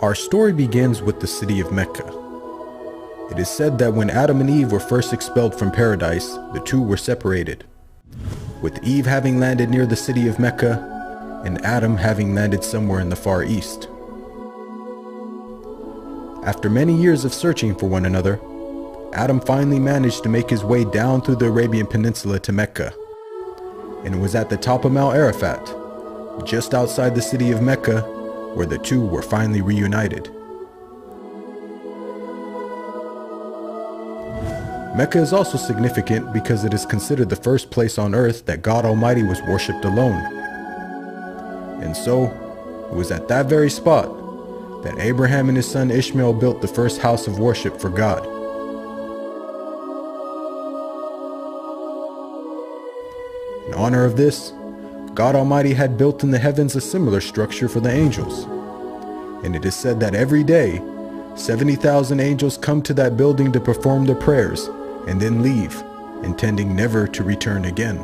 Our story begins with the city of Mecca. It is said that when Adam and Eve were first expelled from paradise, the two were separated, with Eve having landed near the city of Mecca and Adam having landed somewhere in the Far East. After many years of searching for one another, Adam finally managed to make his way down through the Arabian Peninsula to Mecca, and it was at the top of Mount Arafat, just outside the city of Mecca, where the two were finally reunited. Mecca is also significant because it is considered the first place on earth that God Almighty was worshipped alone. And so, it was at that very spot that Abraham and his son Ishmael built the first house of worship for God. In honor of this, God Almighty had built in the heavens a similar structure for the angels. And it is said that every day, 70,000 angels come to that building to perform their prayers and then leave, intending never to return again.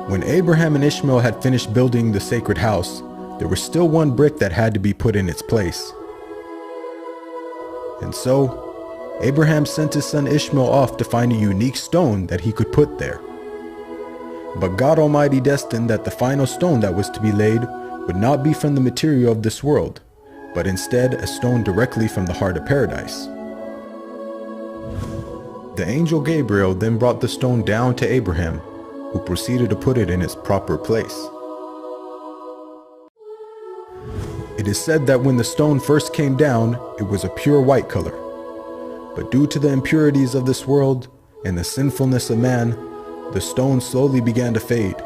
When Abraham and Ishmael had finished building the sacred house, there was still one brick that had to be put in its place. And so, Abraham sent his son Ishmael off to find a unique stone that he could put there. But God Almighty destined that the final stone that was to be laid would not be from the material of this world, but instead a stone directly from the heart of paradise. The angel Gabriel then brought the stone down to Abraham, who proceeded to put it in its proper place. It is said that when the stone first came down, it was a pure white color. But due to the impurities of this world and the sinfulness of man, the stone slowly began to fade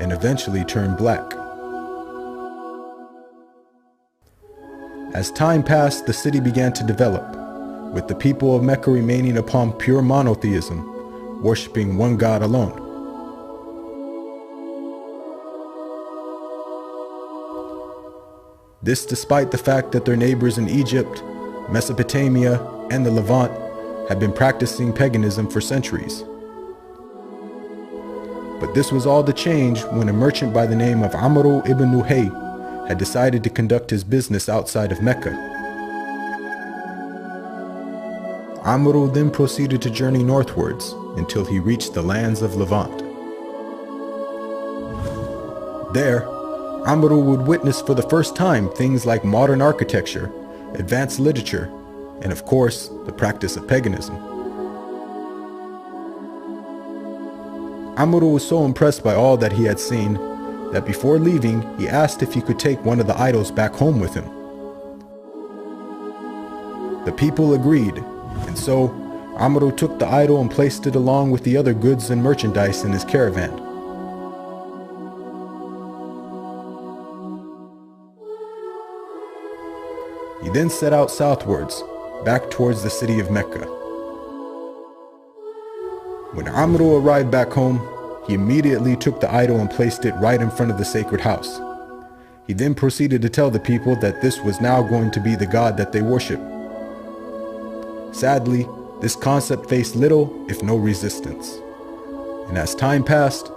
and eventually turned black. As time passed, the city began to develop, with the people of Mecca remaining upon pure monotheism, worshipping one God alone. This despite the fact that their neighbors in Egypt, Mesopotamia, and the Levant had been practicing paganism for centuries. But this was all to change when a merchant by the name of Amr ibn Nuhay had decided to conduct his business outside of Mecca. Amr then proceeded to journey northwards until he reached the lands of Levant. There, Amr would witness for the first time things like modern architecture, advanced literature, and of course, the practice of paganism. Amr was so impressed by all that he had seen that before leaving, he asked if he could take one of the idols back home with him. The people agreed, and so Amr took the idol and placed it along with the other goods and merchandise in his caravan. He then set out southwards, back towards the city of Mecca. When Amr arrived back home, he immediately took the idol and placed it right in front of the sacred house. He then proceeded to tell the people that this was now going to be the God that they worship. Sadly, this concept faced little, if no resistance. And as time passed,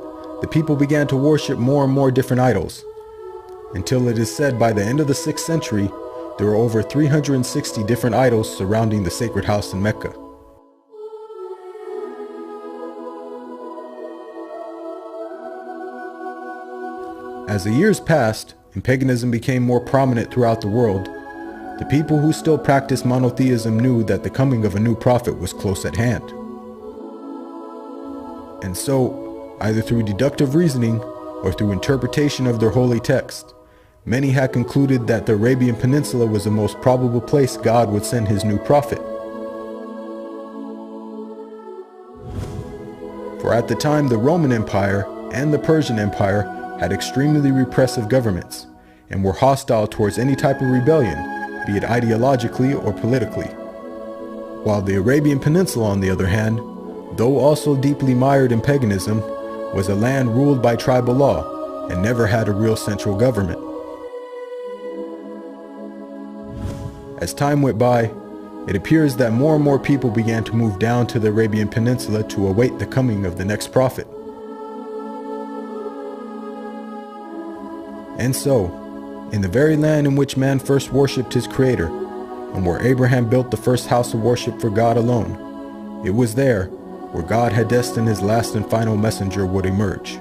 the people began to worship more and more different idols, until it is said by the end of the 6th century, there were over 360 different idols surrounding the sacred house in Mecca. As the years passed and paganism became more prominent throughout the world, the people who still practiced monotheism knew that the coming of a new prophet was close at hand. And so, either through deductive reasoning or through interpretation of their holy text, many had concluded that the Arabian Peninsula was the most probable place God would send his new prophet. For at the time, the Roman Empire and the Persian Empire had extremely repressive governments and were hostile towards any type of rebellion, be it ideologically or politically. While the Arabian Peninsula, on the other hand, though also deeply mired in paganism, was a land ruled by tribal law and never had a real central government. As time went by, It appears that more and more people began to move down to the Arabian Peninsula to await the coming of the next prophet. And so, in the very land in which man first worshipped his Creator, and where Abraham built the first house of worship for God alone, it was there where God had destined his last and final messenger would emerge.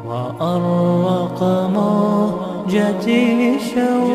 وأرق موجة شوق